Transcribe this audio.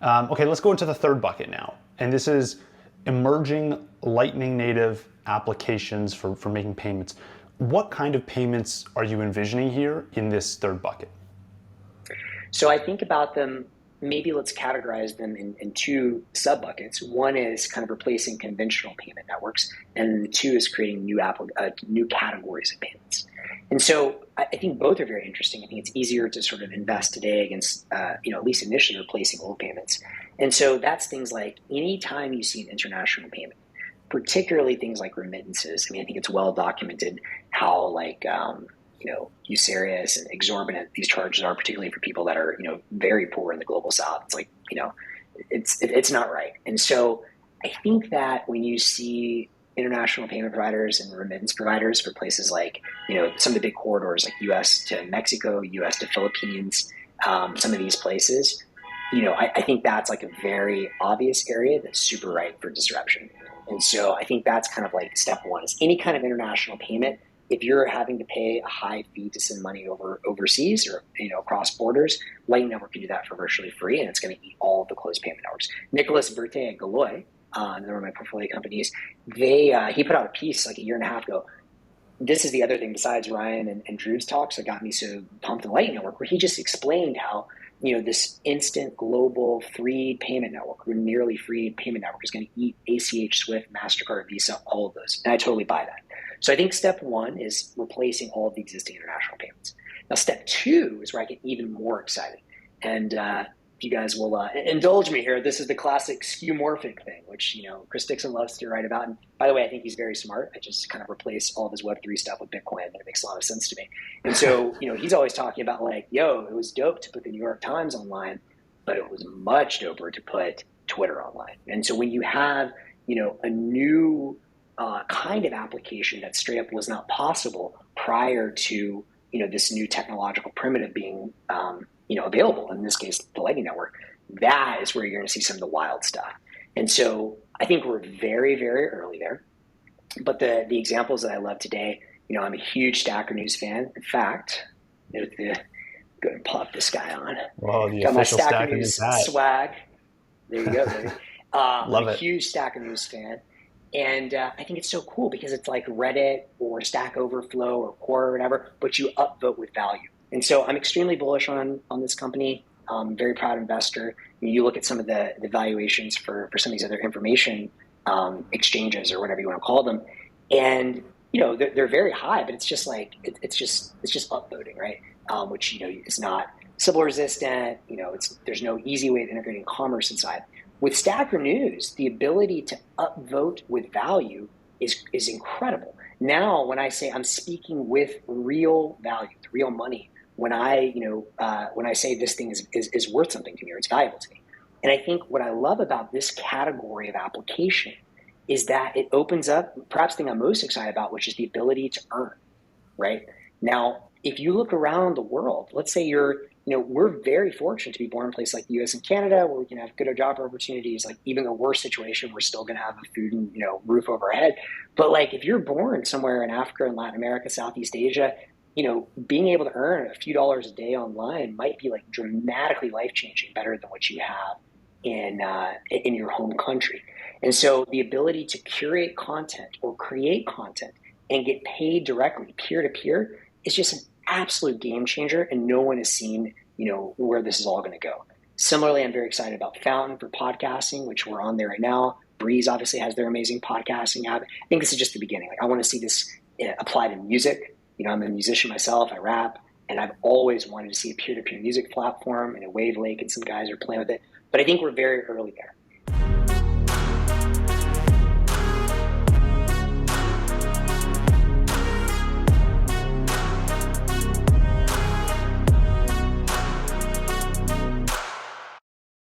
Okay, let's go into the third bucket now. And this is emerging Lightning native applications for making payments. What kind of payments are you envisioning here in this third bucket? So I think about them, maybe let's categorize them in two sub buckets. One is kind of replacing conventional payment networks, and the two is creating new categories of payments. And so I think both are very interesting. I think it's easier to sort of invest today against, at least initially replacing old payments. And so that's things like anytime you see an international payment, particularly things like remittances. I mean, I think it's well documented how usurious and exorbitant these charges are, particularly for people that are, very poor in the global south. It's like, it's not right. And so I think that when you see international payment providers and remittance providers for places like, some of the big corridors like US to Mexico, US to Philippines, some of these places, I think that's like a very obvious area that's super ripe for disruption. And so I think that's kind of like step one is any kind of international payment. If you're having to pay a high fee to send money overseas or across borders, Lightning Network can do that for virtually free, and it's going to eat all of the closed payment networks. Nicholas Verte at Galoy, one of my portfolio companies, he put out a piece like a year and a half ago. This is the other thing besides Ryan and Drew's talks that got me so pumped in Lightning Network, where he just explained how this instant global free payment network, or nearly free payment network, is going to eat ACH, Swift, MasterCard, Visa, all of those. And I totally buy that. So I think step one is replacing all of the existing international payments. Now, step two is where I get even more excited. And if you guys will indulge me here, this is the classic skeuomorphic thing, which, Chris Dixon loves to write about. And by the way, I think he's very smart. I just kind of replace all of his Web3 stuff with Bitcoin, and it makes a lot of sense to me. And so, he's always talking about like, it was dope to put the New York Times online, but it was much doper to put Twitter online. And so when you have, a new kind of application that straight up was not possible prior to, this new technological primitive being, available, in this case, the Lightning Network, that is where you're going to see some of the wild stuff. And so I think we're very, very early there. But the examples that I love today, I'm a huge Stacker News fan. In fact, go and pop this guy on. Well, the Got my official Stacker News swag. There you go, baby. Love I'm a it. huge Stacker News fan. And I think it's so cool because it's like Reddit or Stack Overflow or Quora or whatever, but you upvote with value. And so I'm extremely bullish on this company. I'm very proud investor. You look at some of the valuations for some of these other information exchanges or whatever you want to call them, and they're very high, but it's just like it's just upvoting, right? Which is not Sybil resistant. There's no easy way of integrating commerce inside. With Stacker News, the ability to upvote with value is incredible. Now, when I say I'm speaking with real value, real money, when I say this thing is worth something to me or it's valuable to me. And I think what I love about this category of application is that it opens up perhaps the thing I'm most excited about, which is the ability to earn, right? Now, if you look around the world, let's say we're very fortunate to be born in a place like the US and Canada where we can have good job opportunities. Like even in a worse situation, we're still going to have a food and, roof over our head. But like if you're born somewhere in Africa and Latin America, Southeast Asia, being able to earn a few dollars a day online might be like dramatically life-changing, better than what you have in your home country. And so the ability to curate content or create content and get paid directly peer-to-peer is just an absolute game changer, and no one has seen, where this is all going to go. Similarly, I'm very excited about Fountain for podcasting, which we're on there right now. Breeze obviously has their amazing podcasting app. I think this is just the beginning. Like I want to see this applied in music. I'm a musician myself, I rap, and I've always wanted to see a peer-to-peer music platform and a Wave Lake, and some guys are playing with it. But I think we're very early there.